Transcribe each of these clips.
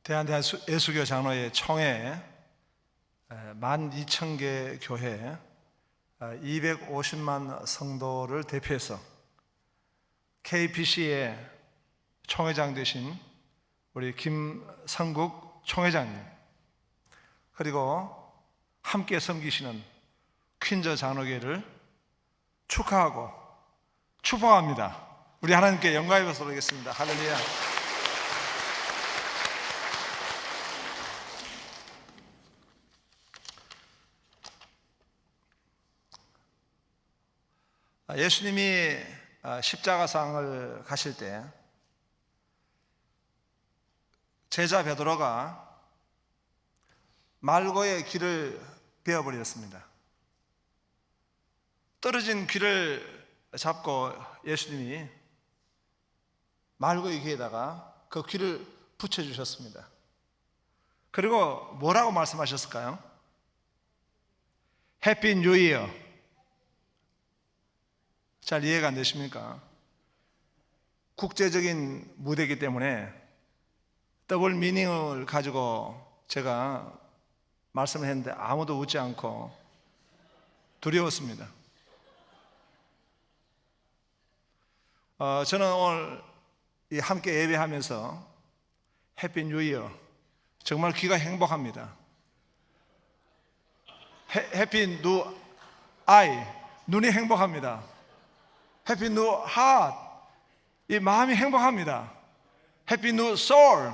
대한예수교 장로회 총회 12,000개 교회 250만 성도를 대표해서 KBC의 총회장 되신 우리 김성국 총회장님, 그리고 함께 섬기시는 퀸저 장로교회를 축하하고 축복합니다. 우리 하나님께 영광의 박수 올리겠습니다. 할렐루야. 예수님이 십자가상을 가실 때 제자 베드로가 말고의 귀를 베어버렸습니다. 떨어진 귀를 잡고 예수님이 말고의 귀에다가 그 귀를 붙여주셨습니다. 그리고 뭐라고 말씀하셨을까요? 해피 뉴 이어. 잘 이해가 안 되십니까? 국제적인 무대이기 때문에 더블 미닝을 가지고 제가 말씀을 했는데 아무도 웃지 않고 두려웠습니다. 저는 오늘 함께 예배하면서 해피 뉴 이어, 정말 귀가 행복합니다. 해피 뉴 아이, 눈이 행복합니다. 해피 뉴 하트, 이 마음이 행복합니다. 해피 뉴 소울,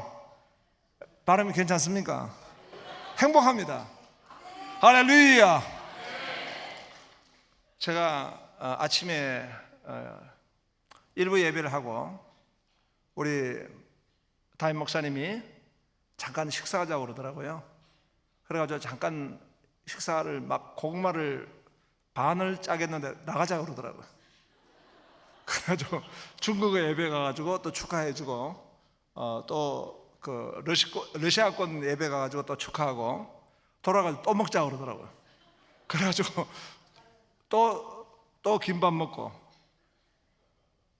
발음이 괜찮습니까? 행복합니다. 할렐루야. 제가 아침에 일부 예배를 하고 우리 담임 목사님이 잠깐 식사하자고 그러더라고요. 그래가지고 잠깐 식사를 막 고구마를 반을 짜겠는데 나가자고 그러더라고요. 그래가지고 중국에 예배 가가지고 또 축하해주고 또 그 러시아권 예배 가가지고 또 축하하고 돌아가서 또 먹자고 그러더라고요. 그래가지고 또 김밥 먹고,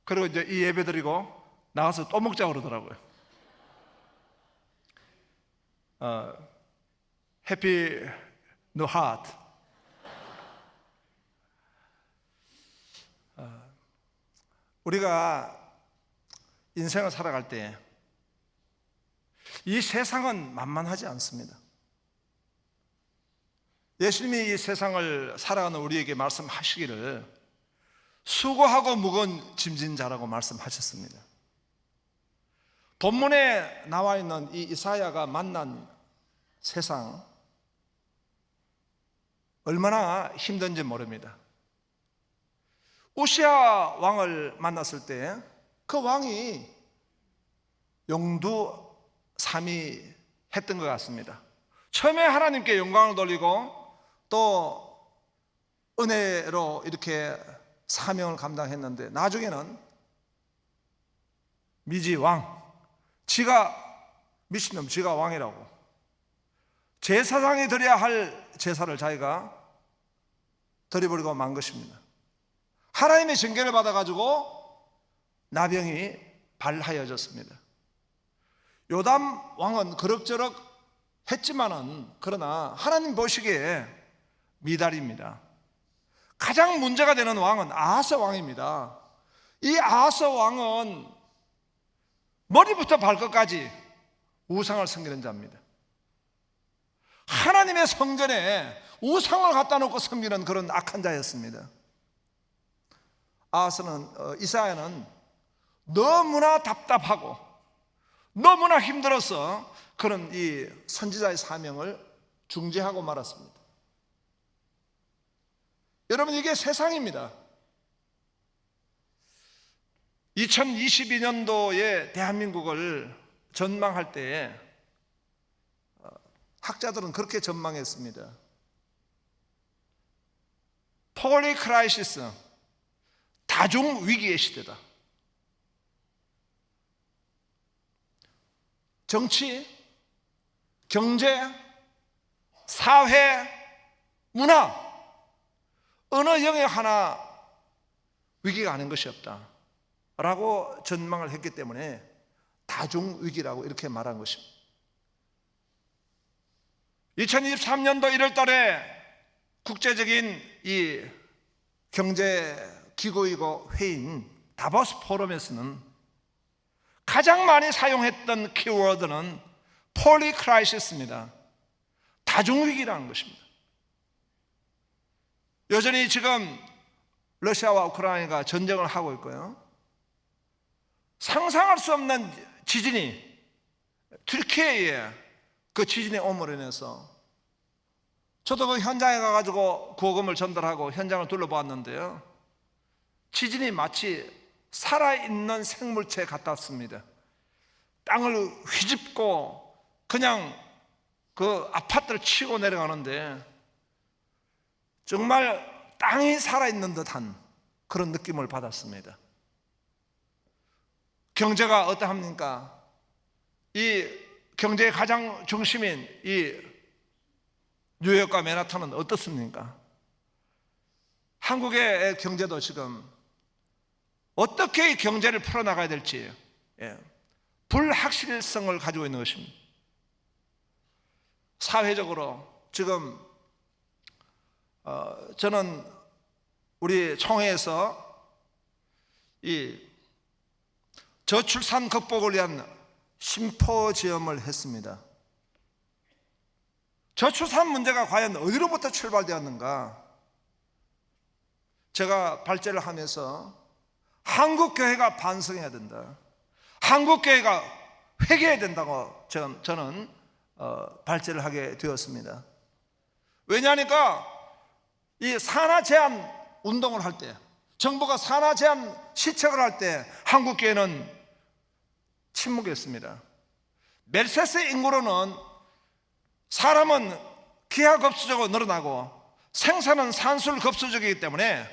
그리고 이제 이 예배 드리고 나가서 또 먹자고 그러더라고요. 해피 뉴 하트. 우리가 인생을 살아갈 때 이 세상은 만만하지 않습니다. 예수님이 이 세상을 살아가는 우리에게 말씀하시기를 수고하고 무거운 짐진 자라고 말씀하셨습니다. 본문에 나와 있는 이 이사야가 만난 세상, 얼마나 힘든지 모릅니다. 우시아 왕을 만났을 때 그 왕이 용두삼위했던 것 같습니다. 처음에 하나님께 영광을 돌리고 또 은혜로 이렇게 사명을 감당했는데 나중에는 미지왕, 지가 미친놈, 지가 왕이라고, 제사장이 드려야 할 제사를 자기가 드려버리고 만 것입니다. 하나님의 징계를 받아가지고 나병이 발하여졌습니다. 요담 왕은 그럭저럭 했지만은 그러나 하나님 보시기에 미달입니다. 가장 문제가 되는 왕은 아하스 왕입니다. 이 아하스 왕은 머리부터 발끝까지 우상을 섬기는 자입니다. 하나님의 성전에 우상을 갖다 놓고 섬기는 그런 악한 자였습니다. 아하스는 이사야는 너무나 답답하고 너무나 힘들어서 그런 이 선지자의 사명을 중지하고 말았습니다. 여러분, 이게 세상입니다. 2022년도에 대한민국을 전망할 때 학자들은 그렇게 전망했습니다. 폴리크라이시스, 다중 위기의 시대다. 정치, 경제, 사회, 문화, 어느 영역 하나 위기가 아닌 것이 없다 라고 전망을 했기 때문에 다중위기라고 이렇게 말한 것입니다. 2023년도 1월 달에 국제적인 이 경제 기구이고 회의인 다보스 포럼에서는 가장 많이 사용했던 키워드는 폴리크라이시스입니다. 다중위기라는 것입니다. 여전히 지금 러시아와 우크라이나가 전쟁을 하고 있고요. 상상할 수 없는 지진이 튀르키예에 그 지진이 옴으로 인해서 저도 그 현장에 가가지고 구호금을 전달하고 현장을 둘러보았는데요. 지진이 마치 살아있는 생물체 같았습니다. 땅을 휘집고 그냥 그 아파트를 치고 내려가는데 정말 땅이 살아있는 듯한 그런 느낌을 받았습니다. 경제가 어떠합니까? 이 경제의 가장 중심인 이 뉴욕과 맨하탄은 어떻습니까? 한국의 경제도 지금 어떻게 경제를 풀어나가야 될지 불확실성을 가지고 있는 것입니다. 사회적으로 지금 저는 우리 총회에서 이 저출산 극복을 위한 심포지엄을 했습니다. 저출산 문제가 과연 어디로부터 출발되었는가? 제가 발제를 하면서 한국교회가 반성해야 된다, 한국교회가 회개해야 된다고 저는 발제를 하게 되었습니다. 왜냐하니까 이 산하 제한 운동을 할 때, 정부가 산하 제한 시책을 할 때 한국교회는 침묵했습니다. 멜세스 인구로는 사람은 기하급수적으로 늘어나고 생산은 산술급수적이기 때문에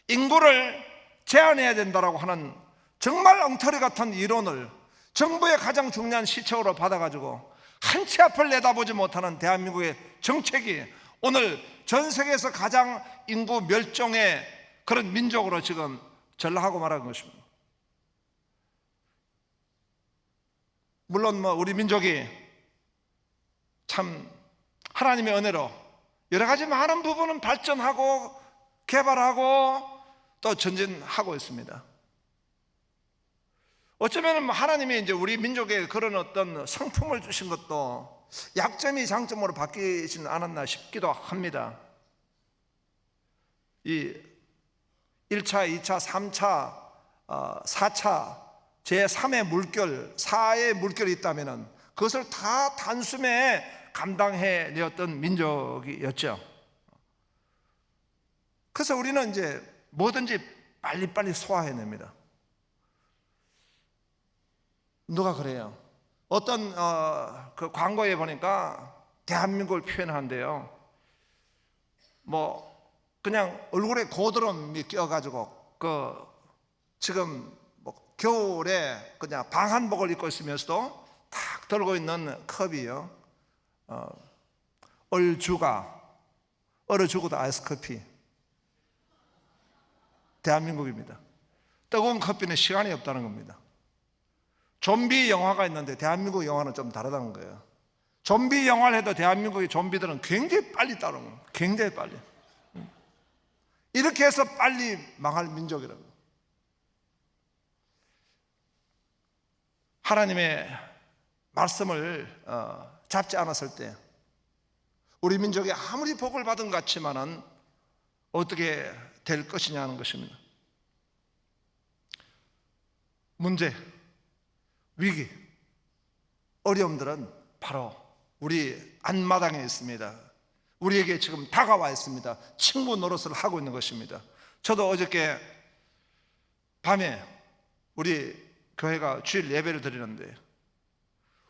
인구를 제한해야 된다고 하는 정말 엉터리 같은 이론을 정부의 가장 중요한 시책으로 받아가지고 한 치 앞을 내다보지 못하는 대한민국의 정책이 오늘 전 세계에서 가장 인구 멸종의 그런 민족으로 지금 전락하고 말하는 것입니다. 물론 우리 민족이 참 하나님의 은혜로 여러 가지 많은 부분은 발전하고 개발하고 또 전진하고 있습니다. 어쩌면 하나님이 이제 우리 민족에 그런 어떤 성품을 주신 것도 약점이 장점으로 바뀌지는 않았나 싶기도 합니다. 이 1차, 2차, 3차, 4차, 제3의 물결, 4의 물결이 있다면 그것을 다 단숨에 감당해내었던 민족이었죠. 그래서 우리는 이제 뭐든지 빨리빨리 소화해냅니다. 누가 그래요? 어떤 그 광고에 보니까 대한민국을 표현하는데요, 뭐 그냥 얼굴에 고드름이 껴가지고 그 지금 뭐 겨울에 그냥 방한복을 입고 있으면서도 탁 들고 있는 컵이요, 얼어 죽어도 아이스커피, 대한민국입니다. 뜨거운 커피는 시간이 없다는 겁니다. 좀비 영화가 있는데 대한민국 영화는 좀 다르다는 거예요. 좀비 영화를 해도 대한민국의 좀비들은 굉장히 빨리 따라오는 거예요. 굉장히 빨리. 이렇게 해서 빨리 망할 민족이라고. 하나님의 말씀을 잡지 않았을 때 우리 민족이 아무리 복을 받은 것 같지만은 어떻게 될 것이냐는 것입니다. 문제, 위기, 어려움들은 바로 우리 안마당에 있습니다. 우리에게 지금 다가와 있습니다. 친구 노릇을 하고 있는 것입니다. 저도 어저께 밤에 우리 교회가 주일 예배를 드리는데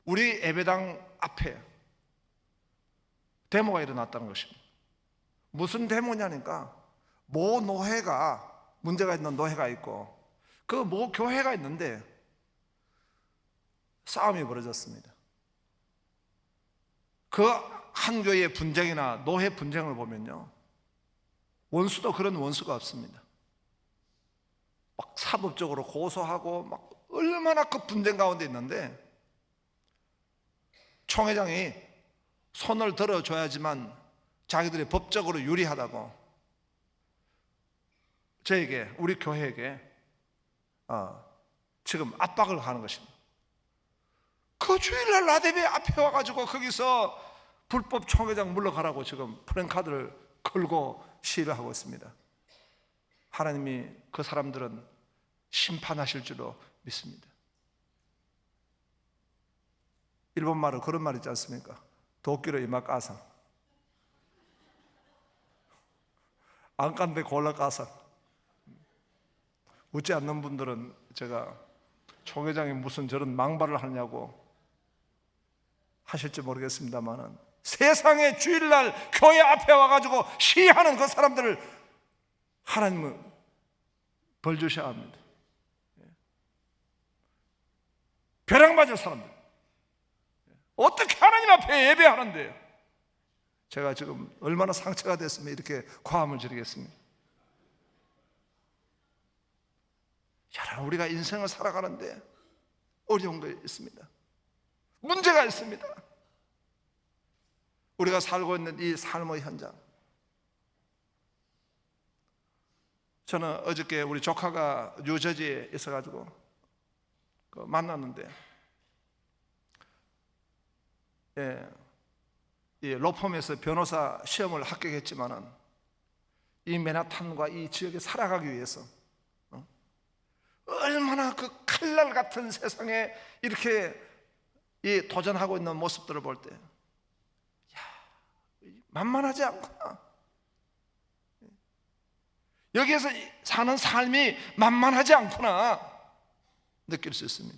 우리 예배당 앞에 데모가 일어났다는 것입니다. 무슨 데모냐니까 모 노회가 문제가 있는 노회가 있고 그 모 교회가 있는데 싸움이 벌어졌습니다. 그 한 교회의 분쟁이나 노회 분쟁을 보면요, 원수도 그런 원수가 없습니다. 막 사법적으로 고소하고 막 얼마나 그 분쟁 가운데 있는데 총회장이 손을 들어줘야지만 자기들이 법적으로 유리하다고 저에게, 우리 교회에게 지금 압박을 하는 것입니다. 그 주일날 나대배 앞에 와가지고 거기서 불법 총회장 물러가라고 지금 프랜카드를 걸고 시위를 하고 있습니다. 하나님이 그 사람들은 심판하실 줄로 믿습니다. 일본 말로 그런 말 있지 않습니까? 도끼로 이마 까상, 안 깐데 골라 까상. 웃지 않는 분들은 제가 총회장이 무슨 저런 망발을 하냐고 하실지 모르겠습니다만은, 세상에 주일날 교회 앞에 와가지고 시위하는 그 사람들을 하나님은 벌 주셔야 합니다. 벼락맞은 사람들 어떻게 하나님 앞에 예배하는데요? 제가 지금 얼마나 상처가 됐으면 이렇게 과음을 지르겠습니까? 여러분, 우리가 인생을 살아가는데 어려운 게 있습니다. 문제가 있습니다. 우리가 살고 있는 이 삶의 현장, 저는 어저께 우리 조카가 뉴저지에 있어가지고 만났는데, 이 로펌에서 변호사 시험을 합격했지만은 이 맨하탄과 이 지역에 살아가기 위해서 얼마나 그 칼날 같은 세상에 이렇게 이 도전하고 있는 모습들을 볼 때, 만만하지 않구나. 여기에서 사는 삶이 만만하지 않구나 느낄 수 있습니다.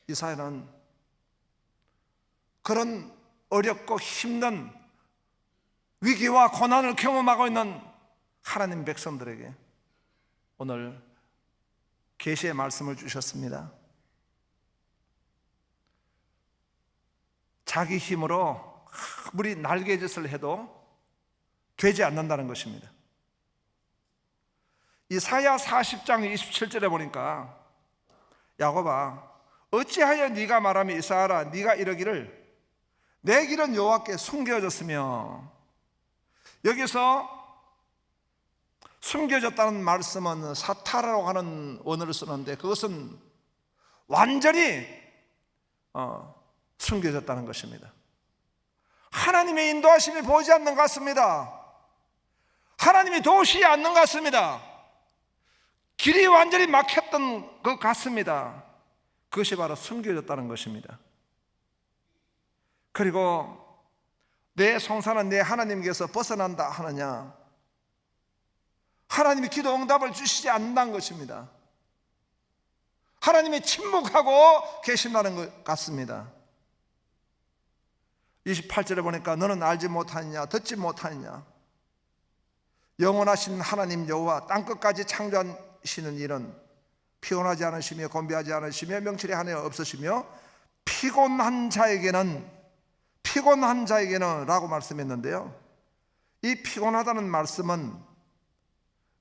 이 사회는 그런 어렵고 힘든 위기와 고난을 경험하고 있는 하나님 백성들에게 오늘 계시의 말씀을 주셨습니다. 자기 힘으로 아무리 날개짓을 해도 되지 않는다는 것입니다. 이사야 40장 27절에 보니까, 야곱아 어찌하여 네가 말하며 이스라엘아 네가 이러기를 내 길은 여호와께 숨겨졌으며, 여기서 숨겨졌다는 말씀은 사타라고 하는 원어를 쓰는데, 그것은 완전히 숨겨졌다는 것입니다. 하나님의 인도하심이 보이지 않는 것 같습니다. 하나님이 도우시지 않는 것 같습니다. 길이 완전히 막혔던 것 같습니다. 그것이 바로 숨겨졌다는 것입니다. 그리고 내 송사는 내 하나님께서 벗어난다 하느냐, 하나님이 기도 응답을 주시지 않는다는 것입니다. 하나님이 침묵하고 계신다는 것 같습니다. 28절에 보니까 너는 알지 못하느냐 듣지 못하느냐, 영원하신 하나님 여호와 땅끝까지 창조하시는 일은 피곤하지 않으시며 곤비하지 않으시며 명철이 하나에 없으시며 피곤한 자에게는 라고 말씀했는데요, 이 피곤하다는 말씀은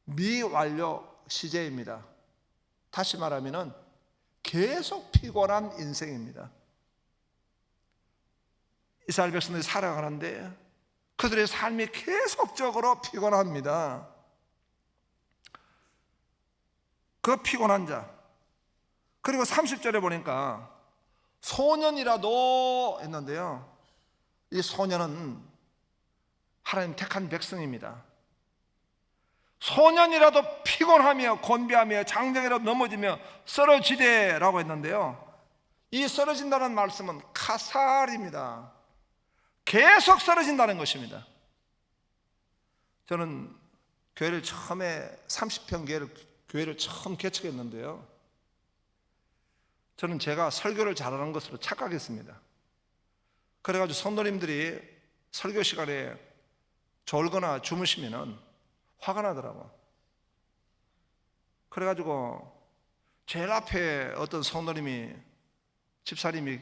미완료 시제입니다. 다시 말하면 계속 피곤한 인생입니다. 이스라엘 백성들이 살아가는데 그들의 삶이 계속적으로 피곤합니다. 그 피곤한 자, 그리고 30절에 보니까 소년이라도 했는데요, 이 소년은 하나님 택한 백성입니다. 소년이라도 피곤하며 곤비하며 장정이라도 넘어지며 쓰러지되라고 했는데요, 이 쓰러진다는 말씀은 카살입니다. 계속 쓰러진다는 것입니다. 저는 교회를 처음에 30평 교회를 처음 개척했는데요, 저는 제가 설교를 잘하는 것으로 착각했습니다. 그래가지고 성도님들이 설교 시간에 졸거나 주무시면은 화가 나더라고. 그래가지고 제일 앞에 어떤 성도님이, 집사님이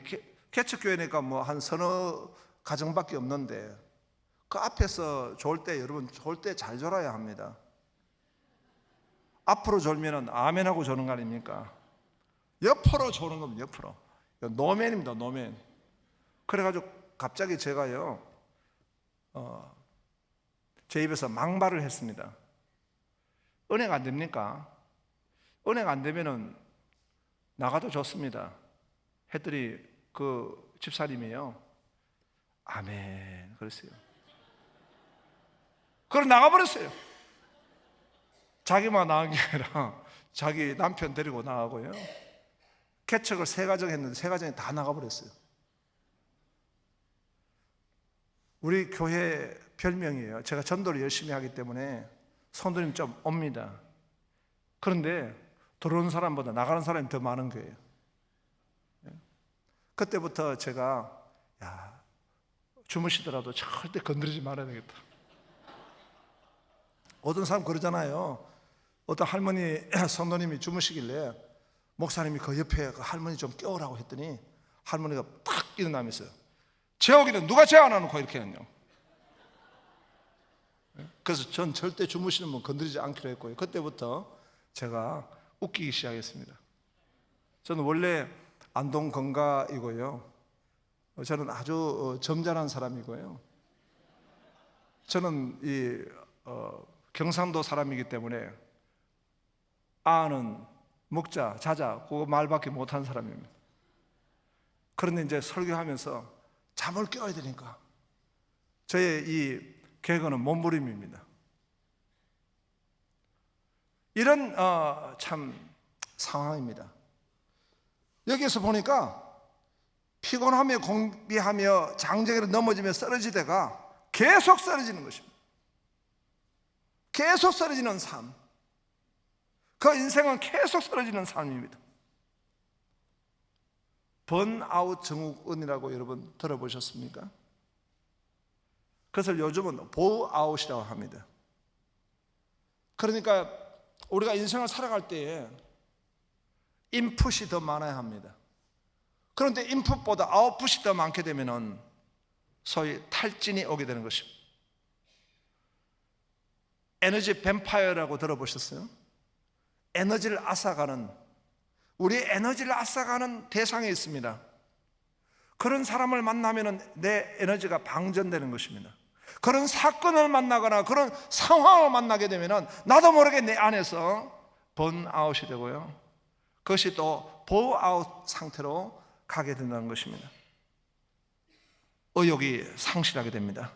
개척교회니까 뭐 한 서너 가정밖에 없는데 그 앞에서 졸 때, 여러분 졸 때 잘 졸아야 합니다. 앞으로 졸면은 아멘하고 조는 거 아닙니까? 옆으로 조는 겁니다. 옆으로. 노맨입니다. 노맨. 그래가지고 갑자기 제가요 제 입에서 막말을 했습니다. 은혜가 안 됩니까? 은혜가 안 되면은 나가도 좋습니다 했더니 그 집사님이요 아멘 그랬어요. 그럼 나가버렸어요. 자기만 나간 게 아니라 자기 남편 데리고 나가고요, 개척을 3가정 했는데 3가정이 다 나가버렸어요. 우리 교회 별명이에요. 제가 전도를 열심히 하기 때문에 성도님 좀 옵니다. 그런데 들어오는 사람보다 나가는 사람이 더 많은 거예요. 그때부터 제가 주무시더라도 절대 건드리지 말아야 되겠다. 어떤 사람 그러잖아요. 어떤 할머니 성도님이 주무시길래 목사님이 그 옆에 그 할머니 좀 깨우라고 했더니 할머니가 탁 일어나면서요, 재우기는 누가 재워 안 해놓고 이렇게 했냐. 그래서 전 절대 주무시는 분 건드리지 않기로 했고요, 그때부터 제가 웃기기 시작했습니다. 저는 원래 안동 건가이고요, 저는 아주 점잖은 사람이고요, 저는 이 경상도 사람이기 때문에 아는 먹자 자자 그 말밖에 못하는 사람입니다. 그런데 이제 설교하면서 잠을 깨워야 되니까 저의 이 개그는 몸부림입니다. 이런 참 상황입니다. 여기에서 보니까 피곤하며 공비하며 장정으로 넘어지며 쓰러지다가 계속 쓰러지는 것입니다. 계속 쓰러지는 삶, 그 인생은 계속 쓰러지는 삶입니다. 번아웃 증후군이라고 여러분 들어보셨습니까? 그것을 요즘은 보아웃이라고 합니다. 그러니까 우리가 인생을 살아갈 때에 인풋이 더 많아야 합니다. 그런데 인풋보다 아웃풋이 더 많게 되면 소위 탈진이 오게 되는 것입니다. 에너지 뱀파이어라고 들어보셨어요? 에너지를 앗아가는, 우리의 에너지를 앗아가는 대상이 있습니다. 그런 사람을 만나면 내 에너지가 방전되는 것입니다. 그런 사건을 만나거나 그런 상황을 만나게 되면 나도 모르게 내 안에서 번아웃이 되고요, 그것이 또 보아웃 상태로 가게 된다는 것입니다. 의욕이 상실하게 됩니다.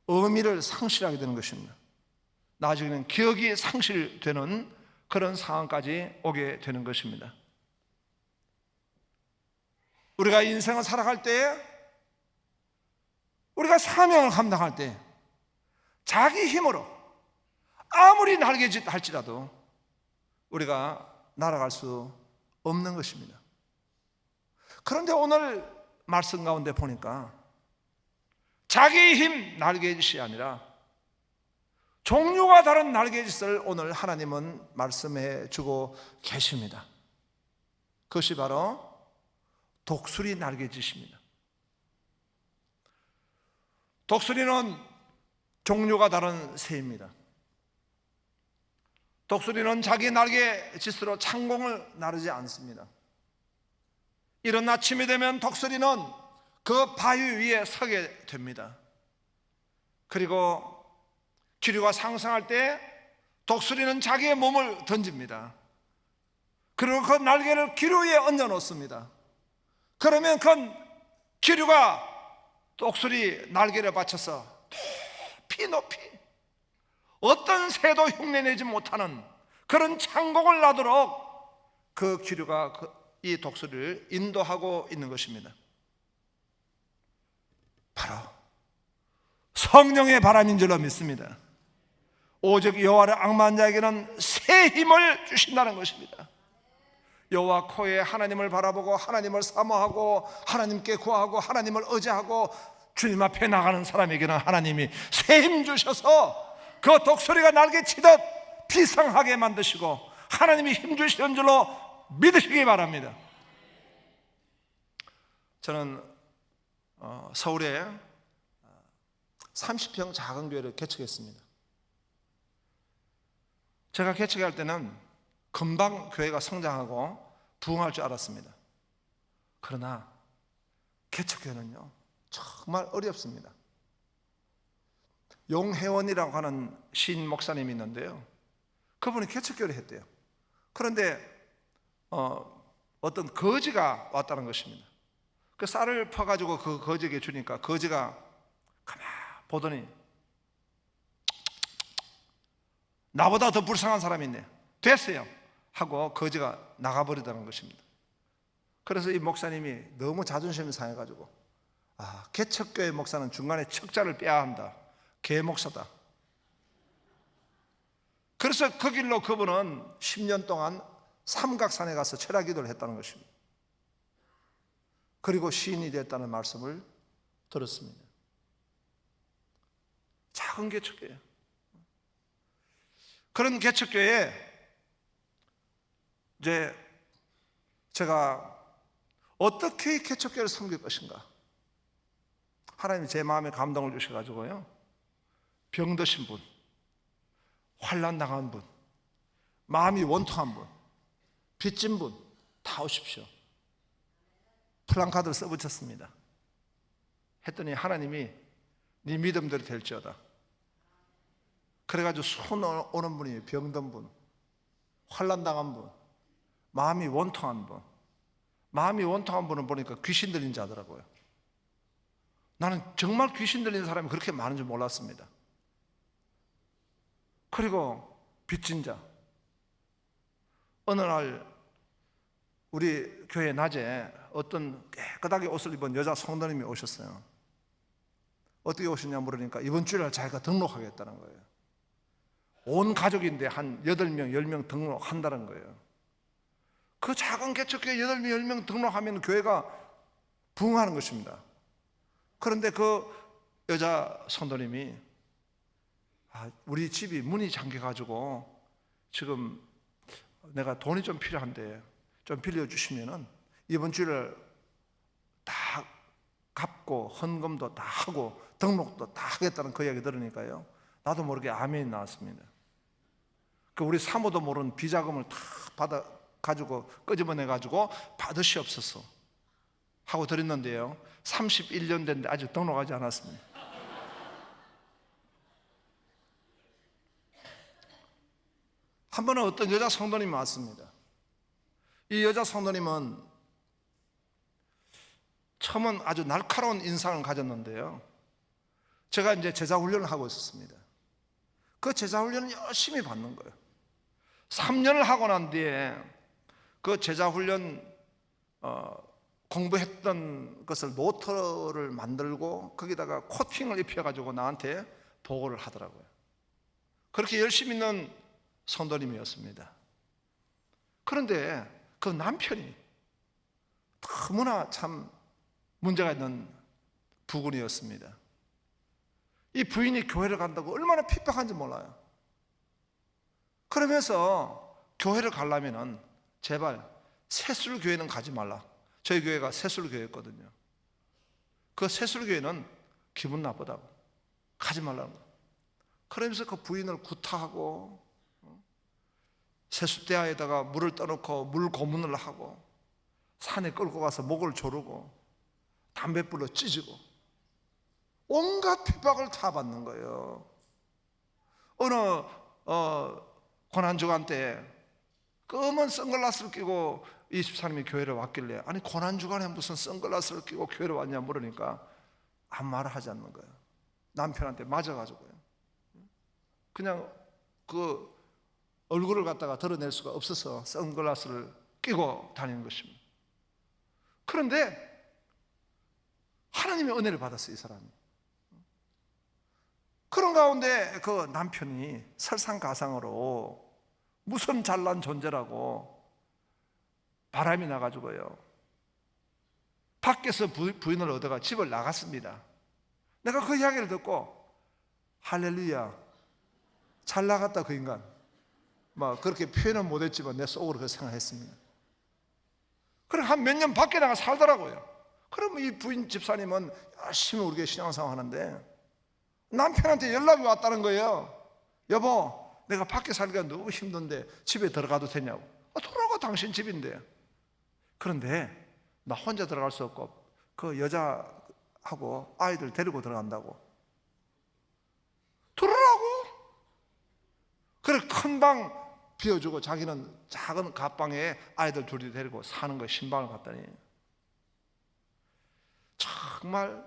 의미를 상실하게 되는 것입니다. 나중에는 기억이 상실되는 그런 상황까지 오게 되는 것입니다. 우리가 인생을 살아갈 때, 우리가 사명을 감당할 때 자기 힘으로 아무리 날개짓 할지라도 우리가 날아갈 수 없는 것입니다. 그런데 오늘 말씀 가운데 보니까 자기의 힘 날개짓이 아니라 종류가 다른 날개짓을 오늘 하나님은 말씀해 주고 계십니다. 그것이 바로 독수리 날개짓입니다. 독수리는 종류가 다른 새입니다. 독수리는 자기 날개짓으로 창공을 나르지 않습니다. 이른 아침이 되면 독수리는 그 바위 위에 서게 됩니다. 그리고 기류가 상승할 때 독수리는 자기의 몸을 던집니다. 그리고 그 날개를 기류 위에 얹어 놓습니다. 그러면 그 기류가 독수리 날개를 받쳐서 높이 어떤 새도 흉내내지 못하는 그런 창공을 나도록 그 기류가 이 독수리를 인도하고 있는 것입니다. 바로 성령의 바람인 줄로 믿습니다. 오직 여호와를 앙마한 자에게는 새 힘을 주신다는 것입니다. 여호와 코에 하나님을 바라보고 하나님을 사모하고 하나님께 구하고 하나님을 의지하고 주님 앞에 나가는 사람에게는 하나님이 새 힘 주셔서 그 독수리가 날개치듯 비상하게 만드시고 하나님이 힘 주시는 줄로 믿으시기 바랍니다. 저는 서울에 30평 작은 교회를 개척했습니다. 제가 개척할 때는 금방 교회가 성장하고 부흥할 줄 알았습니다. 그러나 개척교회는요 정말 어렵습니다. 용혜원이라고 하는 시인 목사님이 있는데요, 그분이 개척교회를 했대요. 그런데 어떤 거지가 왔다는 것입니다. 그 쌀을 퍼가지고 그 거지에게 주니까 거지가 가만 보더니 나보다 더 불쌍한 사람이 있네, 됐어요 하고 거지가 나가버리다는 것입니다. 그래서 이 목사님이 너무 자존심이 상해가지고 개척교회 목사는 중간에 척자를 빼야 한다, 개목사다. 그래서 그 길로 그분은 10년 동안 삼각산에 가서 철야 기도를 했다는 것입니다. 그리고 시인이 됐다는 말씀을 들었습니다. 작은 개척교회, 그런 개척교회에 이제 제가 어떻게 이 개척교회를 섬길 것인가, 하나님이 제 마음에 감동을 주셔가지고요, 병드신 분, 환난 당한 분, 마음이 원통한 분, 빚진 분 다 오십시오. 플랜카드를 써붙였습니다. 했더니 하나님이 네 믿음대로 될지어다. 그래가지고 손 오는 분이 병든 분, 환난 당한 분, 마음이 원통한 분. 마음이 원통한 분은 보니까 귀신 들린 자더라고요. 나는 정말 귀신 들린 사람이 그렇게 많은 줄 몰랐습니다. 그리고 빚진 자, 어느 날 우리 교회 낮에 어떤 깨끗하게 옷을 입은 여자 성도님이 오셨어요. 어떻게 오셨냐 물으니까 이번 주일날 자기가 등록하겠다는 거예요. 온 가족인데 한 8명, 10명 등록한다는 거예요. 그 작은 개척교회 8명, 10명 등록하면 교회가 부흥하는 것입니다. 그런데 그 여자 성도님이 우리 집이 문이 잠겨가지고 지금 내가 돈이 좀 필요한데 좀 빌려주시면은 이번 주를 다 갚고 헌금도 다 하고 등록도 다 하겠다는 그 이야기 들으니까요, 나도 모르게 아멘이 나왔습니다. 그 우리 사모도 모르는 비자금을 다 받아 가지고 끄집어내 가지고 받으시옵소서 하고 드렸는데요, 31년 됐는데 아직 등록하지 않았습니다. 한 번은 어떤 여자 성도님이 왔습니다. 이 여자 성도님은 처음은 아주 날카로운 인상을 가졌는데요, 제가 이제 제자 훈련을 하고 있었습니다. 그 제자 훈련을 열심히 받는 거예요. 3년을 하고 난 뒤에 그 제자 훈련 공부했던 것을 노트를 만들고 거기다가 코팅을 입혀가지고 나한테 보고를 하더라고요. 그렇게 열심히 있는 성도님이었습니다. 그런데 그 남편이 너무나 참 문제가 있는 부군이었습니다. 이 부인이 교회를 간다고 얼마나 핍박한지 몰라요. 그러면서 교회를 가려면은 제발 새술교회는 가지 말라. 저희 교회가 새술교회였거든요. 그 새술교회는 기분 나쁘다고 가지 말라는 거예요. 그러면서 그 부인을 구타하고 세숫대야에다가 물을 떠놓고 물 고문을 하고 산에 끌고 가서 목을 조르고 담뱃불로 찢고 온갖 핍박을 다 받는 거예요. 어느 고난주간 때 검은 선글라스를 끼고 이 집사람이 교회를 왔길래, 아니 고난주간에 무슨 선글라스를 끼고 교회를 왔냐 물으니까 아무 말을 하지 않는 거예요. 남편한테 맞아가지고요, 그냥 그 얼굴을 갖다가 드러낼 수가 없어서 선글라스를 끼고 다니는 것입니다. 그런데 하나님의 은혜를 받았어요, 이 사람이. 그런 가운데 그 남편이 설상가상으로 무슨 잘난 존재라고 바람이 나가지고요, 밖에서 부인을 얻어가 집을 나갔습니다. 내가 그 이야기를 듣고 할렐루야, 잘 나갔다 그 인간, 막 그렇게 표현은 못했지만 내 속으로 그렇게 생각했습니다. 그래 한 몇 년 밖에 나가 살더라고요. 그러면 이 부인 집사님은 열심히 우리 교회 신앙생활 하는데 남편한테 연락이 왔다는 거예요. 여보, 내가 밖에 살기가 너무 힘든데 집에 들어가도 되냐고. 들어가, 당신 집인데. 그런데 나 혼자 들어갈 수 없고 그 여자하고 아이들 데리고 들어간다고. 들으라고. 그래 큰 방 비워주고 자기는 작은 갓방에 아이들 둘이 데리고 사는 거 신방을 갔더니 정말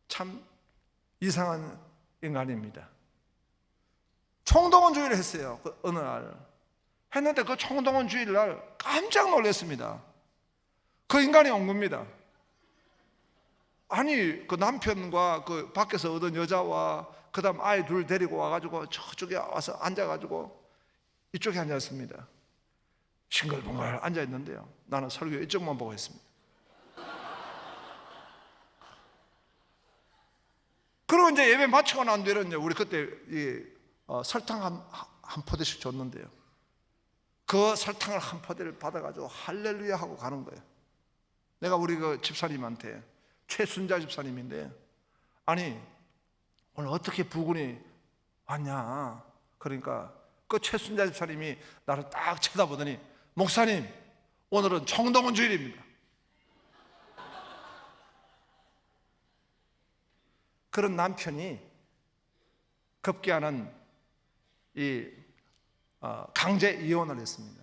참 이상한 인간입니다. 총동원주의를 했어요. 그 어느 날 했는데 그 총동원주의를 깜짝 놀랐습니다. 그 인간이 온 겁니다. 아니 그 남편과 그 밖에서 얻은 여자와 그 다음 아이 둘 데리고 와가지고 저쪽에 와서 앉아가지고 이쪽에 앉았습니다. 싱글벙글 앉아있는데요, 나는 설교 이쪽만 보고 있습니다. 그리고 이제 예배 마치고 난 뒤에는 우리 그때 설탕 한 포대씩 줬는데요, 그 설탕을 한 포대를 받아가지고 할렐루야 하고 가는 거예요. 내가 우리 그 집사님한테, 최순자 집사님인데, 아니 오늘 어떻게 부군이 왔냐. 그러니까 그 최순자 집사님이 나를 딱 쳐다보더니, 목사님 오늘은 총동원 주일입니다. 그런 남편이 급기야는 강제 이혼을 했습니다.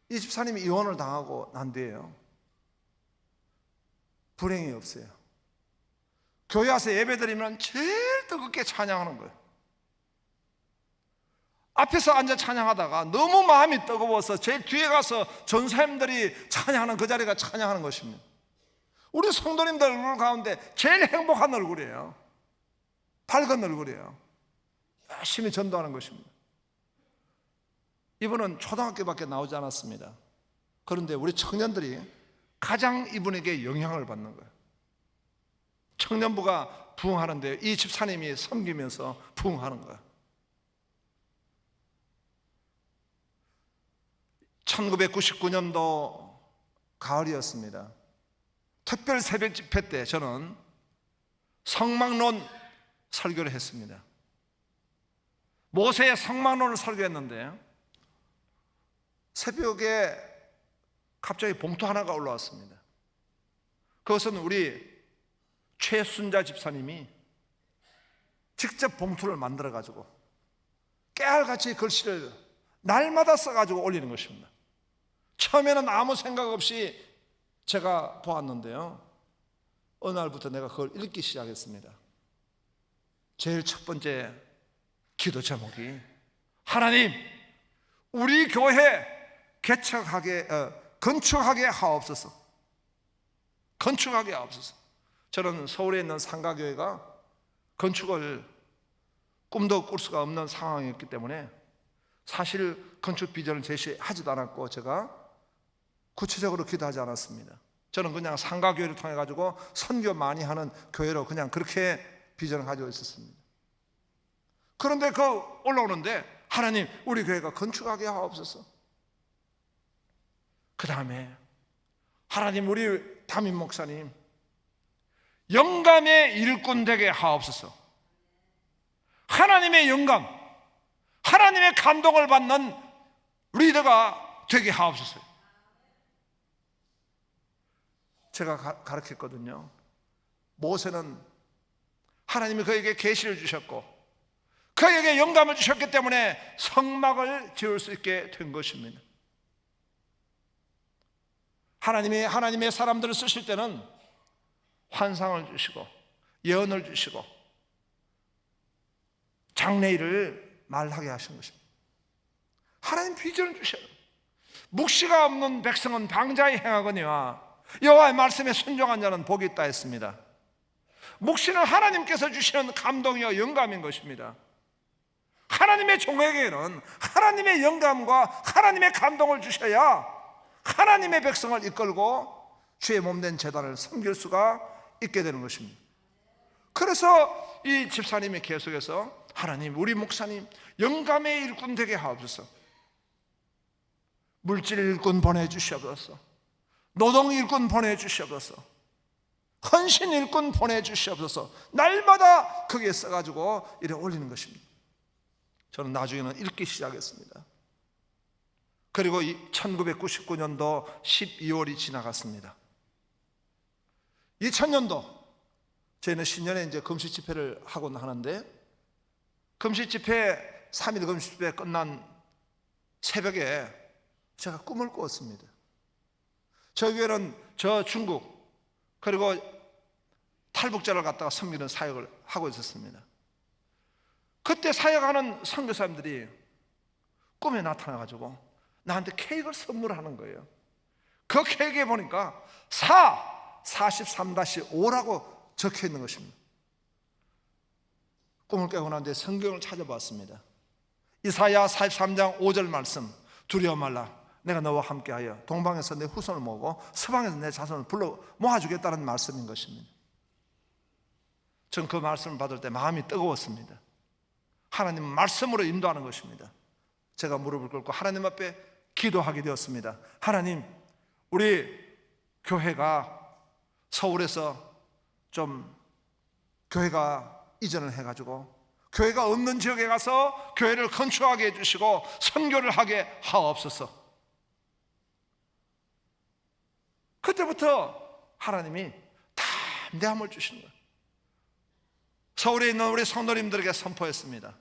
이 집사님이 이혼을 당하고 난 뒤에요, 불행이 없어요. 교회 와서 예배 드리면 제일 뜨겁게 찬양하는 거예요. 앞에서 앉아 찬양하다가 너무 마음이 뜨거워서 제일 뒤에 가서 전사님들이 찬양하는 그 자리가 찬양하는 것입니다. 우리 성도님들 얼굴 가운데 제일 행복한 얼굴이에요. 밝은 얼굴이에요. 열심히 전도하는 것입니다. 이분은 초등학교밖에 나오지 않았습니다. 그런데 우리 청년들이 가장 이분에게 영향을 받는 거예요. 청년부가 부흥하는데 이 집사님이 섬기면서 부흥하는 거예요. 1999년도 가을이었습니다. 특별 새벽 집회 때 저는 성막론 설교를 했습니다. 모세의 성막론을 설교했는데 새벽에 갑자기 봉투 하나가 올라왔습니다. 그것은 우리 최순자 집사님이 직접 봉투를 만들어 가지고 깨알같이 글씨를 날마다 써가지고 올리는 것입니다. 처음에는 아무 생각 없이 제가 보았는데요, 어느 날부터 내가 그걸 읽기 시작했습니다. 제일 첫 번째 기도 제목이, 하나님 우리 교회 건축하게 하옵소서. 건축하게 하옵소서. 저는 서울에 있는 상가교회가 건축을 꿈도 꿀 수가 없는 상황이었기 때문에 사실 건축 비전을 제시하지도 않았고 제가 구체적으로 기도하지 않았습니다. 저는 그냥 상가교회를 통해 가지고 선교 많이 하는 교회로 그냥 그렇게 비전을 가지고 있었습니다. 그런데 그 올라오는데, 하나님 우리 교회가 건축하게 하옵소서. 그 다음에 하나님 우리 담임 목사님 영감의 일꾼 되게 하옵소서. 하나님의 영감, 하나님의 감동을 받는 리더가 되게 하옵소서. 제가 가르쳤거든요. 모세는 하나님이 그에게 계시를 주셨고 그에게 영감을 주셨기 때문에 성막을 지을 수 있게 된 것입니다. 하나님의 사람들을 쓰실 때는 환상을 주시고 예언을 주시고 장래일을 말하게 하신 것입니다. 하나님 비전을 주셔요. 묵시가 없는 백성은 방자히 행하거니와 여호와의 말씀에 순종한 자는 복이 있다 했습니다. 묵시는 하나님께서 주시는 감동이요 영감인 것입니다. 하나님의 종에게는 하나님의 영감과 하나님의 감동을 주셔야 하나님의 백성을 이끌고 주의 몸된 제단을 섬길 수가 있게 되는 것입니다. 그래서 이 집사님이 계속해서 하나님 우리 목사님 영감의 일꾼 되게 하옵소서. 물질 일꾼 보내주시옵소서. 노동 일꾼 보내주시옵소서. 헌신 일꾼 보내주시옵소서. 날마다 거기에 써가지고 이래 올리는 것입니다. 저는 나중에는 읽기 시작했습니다. 그리고 1999년도 12월이 지나갔습니다. 2000년도 저희는 신년에 이제 금식 집회를 하곤 하는데, 금식 집회 3일 금식 집회 끝난 새벽에 제가 꿈을 꾸었습니다. 저희 교회는 저 중국 그리고 탈북자를 갖다가 섬기는 사역을 하고 있었습니다. 그때 사역하는 선교사님들이 꿈에 나타나가지고 나한테 케이크를 선물하는 거예요. 그 케이크에 보니까 43-5라고 적혀 있는 것입니다. 꿈을 깨고 난 뒤에 성경을 찾아봤습니다. 이사야 43장 5절 말씀, 두려워 말라, 내가 너와 함께하여 동방에서 내 후손을 모으고 서방에서 내 자손을 불러 모아주겠다는 말씀인 것입니다. 전 그 말씀을 받을 때 마음이 뜨거웠습니다. 하나님 말씀으로 인도하는 것입니다. 제가 무릎을 꿇고 하나님 앞에 기도하게 되었습니다. 하나님, 우리 교회가 서울에서 좀 교회가 이전을 해가지고 교회가 없는 지역에 가서 교회를 건축하게 해주시고 선교를 하게 하옵소서. 그때부터 하나님이 담대함을 주시는 거예요. 서울에 있는 우리 성도님들에게 선포했습니다.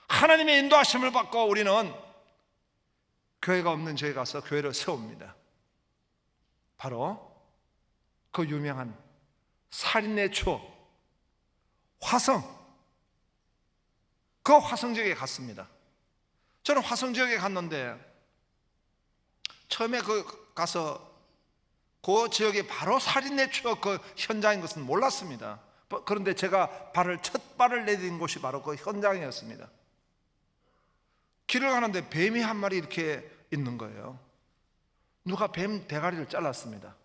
하나님의 인도하심을 받고 우리는 교회가 없는 지역에 가서 교회를 세웁니다. 바로 그 유명한 살인의 추억 화성, 그 화성 지역에 갔습니다. 저는 화성 지역에 갔는데 처음에 가서 그 지역에 바로 살인의 추억 그 현장인 것은 몰랐습니다. 그런데 제가 첫 발을 내딘 곳이 바로 그 현장이었습니다. 길을 가는데 뱀이 한 마리 이렇게 있는 거예요. 누가 뱀 대가리를 잘랐습니다.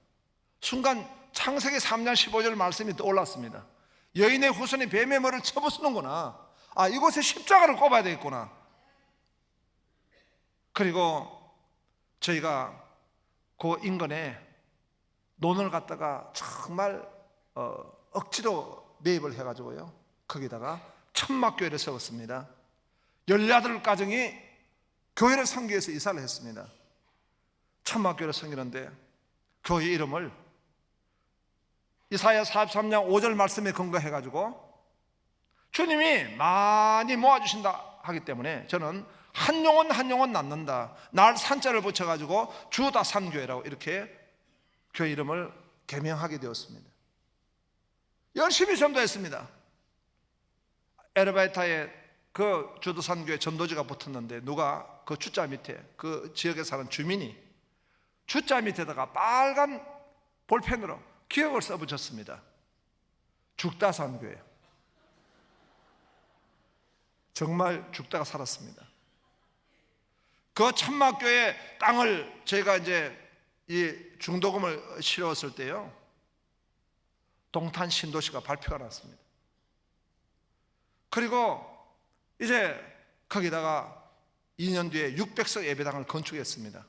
순간 창세기 3장 15절 말씀이 떠올랐습니다. 여인의 후손이 뱀의 머리를 쳐부수는구나. 이곳에 십자가를 꼽아야 되겠구나. 그리고 저희가 그 인근에 논을 갖다가 정말 억지로 매입을 해가지고요, 거기다가 천막교회를 세웠습니다. 18가정이 교회를 섬기기 위해서 이사를 했습니다. 천막교회를 섬기는데 교회 이름을 이사야 43장 5절 말씀에 근거해가지고 주님이 많이 모아주신다 하기 때문에 저는 한 영혼 낳는다, 날 산자를 붙여가지고 주다산교회라고 이렇게 교회 이름을 개명하게 되었습니다. 열심히 전도했습니다. 에르바이타에 그 주도산교회 전도지가 붙었는데 누가 그 주자 밑에 그 지역에 사는 주민이 주자 밑에다가 빨간 볼펜으로 기억을 써붙였습니다. 죽다산교회. 정말 죽다가 살았습니다. 그 천막교회 땅을 저희가 이제 이 중도금을 실었을 때요, 동탄 신도시가 발표가 났습니다. 그리고 이제 거기다가 2년 뒤에 600석 예배당을 건축했습니다.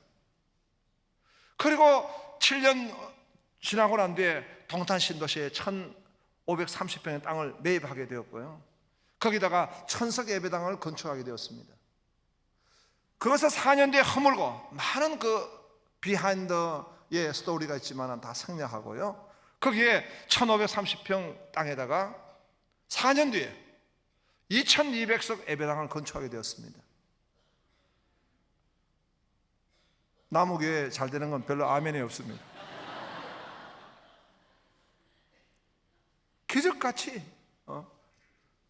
그리고 7년 지나고 난 뒤에 동탄 신도시에 1530평의 땅을 매입하게 되었고요, 거기다가 1000석 예배당을 건축하게 되었습니다. 그것을 4년 뒤에 허물고 많은 그 비하인드의 스토리가 있지만 다 생략하고요, 거기에 1530평 땅에다가 4년 뒤에 2200석 예배당을 건축하게 되었습니다. 나무교회 잘 되는 건 별로 아멘이 없습니다. 기적같이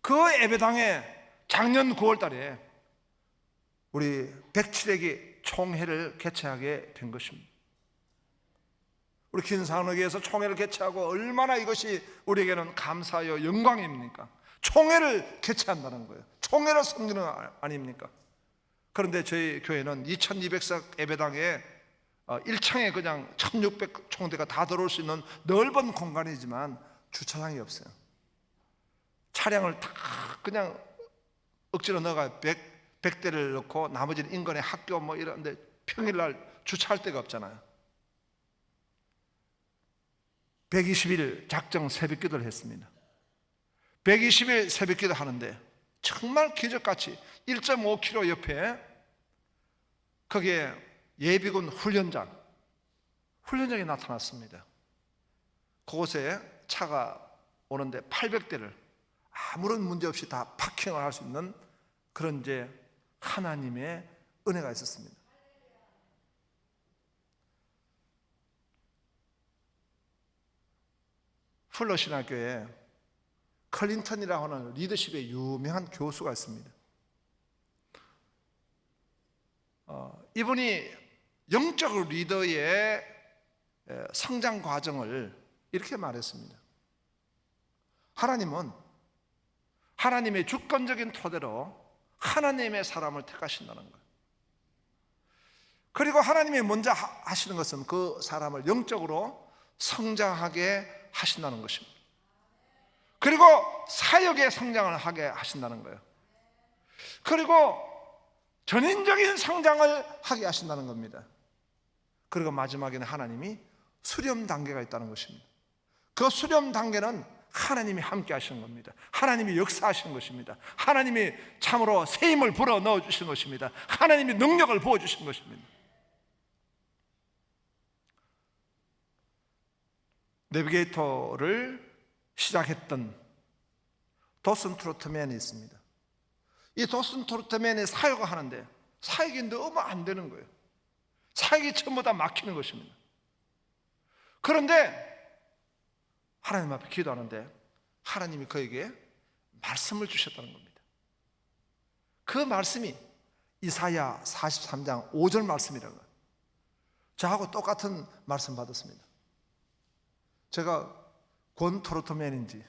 그 예배당에 작년 9월 달에 우리 107회기 총회를 개최하게 된 것입니다. 우리 김산호교에서 총회를 개최하고 얼마나 이것이 우리에게는 감사요 영광입니까? 총회를 개최한다는 거예요. 총회를 섬기는 거 아닙니까? 그런데 저희 교회는 2200석 예배당에 1층에 그냥 1600 총대가 다 들어올 수 있는 넓은 공간이지만 주차장이 없어요. 차량을 다 그냥 억지로 넣어가 100대를 넣고 나머지는 인근에 학교 뭐 이런데 평일날 주차할 데가 없잖아요. 120일 작정 새벽기도를 했습니다. 120일 새벽기도 하는데 정말 기적같이 1.5km 옆에 거기에 예비군 훈련장이 나타났습니다. 그곳에 차가 오는데 800대를 아무런 문제 없이 다 파킹을 할 수 있는 그런 이제 하나님의 은혜가 있었습니다. 풀러 신학교에 클린턴이라고 하는 리더십의 유명한 교수가 있습니다. 이분이 영적 리더의 성장 과정을 이렇게 말했습니다. 하나님은 하나님의 주권적인 토대로 하나님의 사람을 택하신다는 거예요. 그리고 하나님이 먼저 하시는 것은 그 사람을 영적으로 성장하게 하신다는 것입니다. 그리고 사역의 성장을 하게 하신다는 거예요. 그리고 전인적인 성장을 하게 하신다는 겁니다. 그리고 마지막에는 하나님이 수렴 단계가 있다는 것입니다. 그 수렴 단계는 하나님이 함께 하시는 겁니다. 하나님이 역사하시는 것입니다. 하나님이 참으로 새 힘을 불어 넣어 주시는 것입니다. 하나님이 능력을 부어 주시는 것입니다. 내비게이터를 시작했던 도슨 트로트맨이 있습니다. 이 도슨 트로트맨이 사역을 하는데 사역이 너무 안 되는 거예요. 사역이 전부 다 막히는 것입니다. 그런데 하나님 앞에 기도하는데 하나님이 그에게 말씀을 주셨다는 겁니다. 그 말씀이 이사야 43장 5절 말씀이라는 거예요. 저하고 똑같은 말씀 받았습니다. 제가 권 트로트맨인지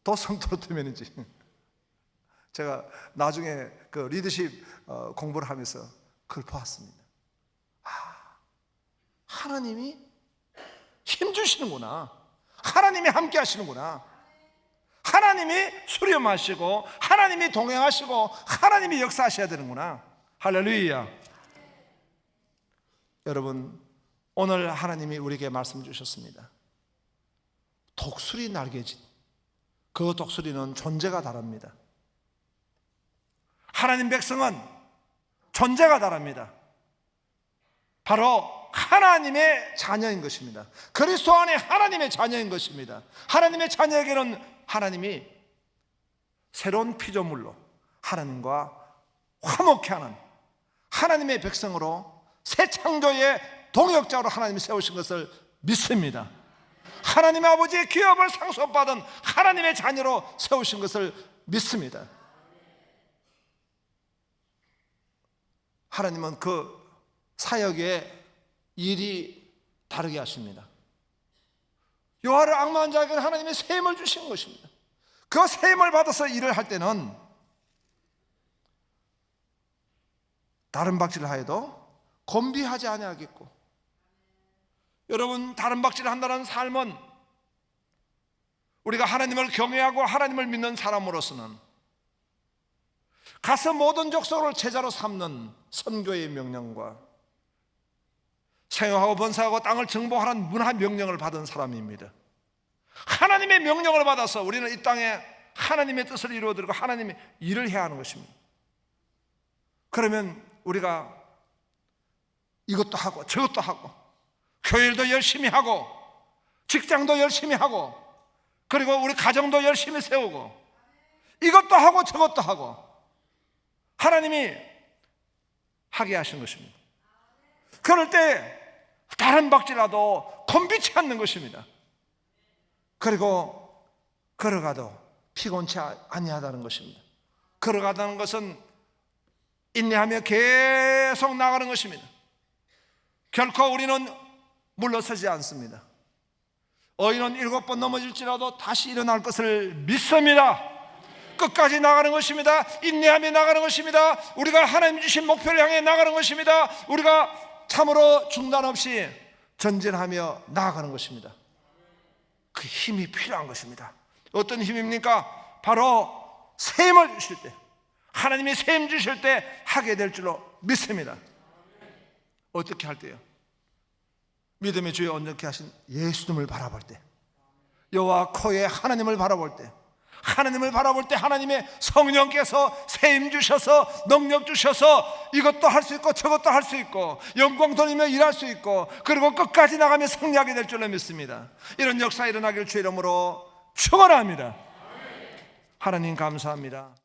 도슨 트로트맨인지 제가 나중에 그 리더십 공부를 하면서 그걸 보았습니다. 하나님이 힘주시는구나. 하나님이 함께 하시는구나. 하나님이 수렴하시고 하나님이 동행하시고 하나님이 역사하셔야 되는구나. 할렐루야. 여러분, 오늘 하나님이 우리에게 말씀 주셨습니다. 독수리 날개짓, 그 독수리는 존재가 다릅니다. 하나님 백성은 존재가 다릅니다. 바로 하나님의 자녀인 것입니다. 그리스도 안에 하나님의 자녀인 것입니다. 하나님의 자녀에게는 하나님이 새로운 피조물로 하나님과 화목케 하는 하나님의 백성으로 새 창조의 동역자로 하나님이 세우신 것을 믿습니다. 하나님의 아버지의 기업을 상속받은 하나님의 자녀로 세우신 것을 믿습니다. 하나님은 그 사역의 일이 다르게 하십니다. 여호와를 앙망한 자에게는 하나님의 새 힘을 주신 것입니다. 그 새 힘을 받아서 일을 할 때는 다른 박질을 하여도 곤비하지 아니하겠고, 여러분, 다른 박질을 한다는 삶은 우리가 하나님을 경외하고 하나님을 믿는 사람으로서는 가서 모든 족속을 제자로 삼는 선교의 명령과 생육하고 번성하고 땅을 정복하라는 문화 명령을 받은 사람입니다. 하나님의 명령을 받아서 우리는 이 땅에 하나님의 뜻을 이루어드리고 하나님의 일을 해야 하는 것입니다. 그러면 우리가 이것도 하고 저것도 하고 교회도 열심히 하고 직장도 열심히 하고 그리고 우리 가정도 열심히 세우고 이것도 하고 저것도 하고 하나님이 하게 하신 것입니다. 그럴 때 다른 박질라도 곤비치 않는 것입니다. 그리고 걸어가도 피곤치 아니하다는 것입니다. 걸어가다는 것은 인내하며 계속 나가는 것입니다. 결코 우리는 물러서지 않습니다. 어인은 7번 넘어질지라도 다시 일어날 것을 믿습니다. 끝까지 나가는 것입니다. 인내하며 나가는 것입니다. 우리가 하나님 주신 목표를 향해 나가는 것입니다. 우리가 참으로 중단 없이 전진하며 나아가는 것입니다. 그 힘이 필요한 것입니다. 어떤 힘입니까? 바로 새 힘을 주실 때, 하나님이 새 힘 주실 때 하게 될 줄로 믿습니다. 어떻게 할 때요? 믿음의 주에 온전케 하신 예수님을 바라볼 때, 여호와 코에 하나님을 바라볼 때, 하나님을 바라볼 때 하나님의 성령께서 세임 주셔서 능력 주셔서 이것도 할 수 있고 저것도 할 수 있고 영광 돌리며 일할 수 있고 그리고 끝까지 나가며 승리하게 될 줄로 믿습니다. 이런 역사 일어나길 주의 이름으로 축원합니다. 하나님 감사합니다.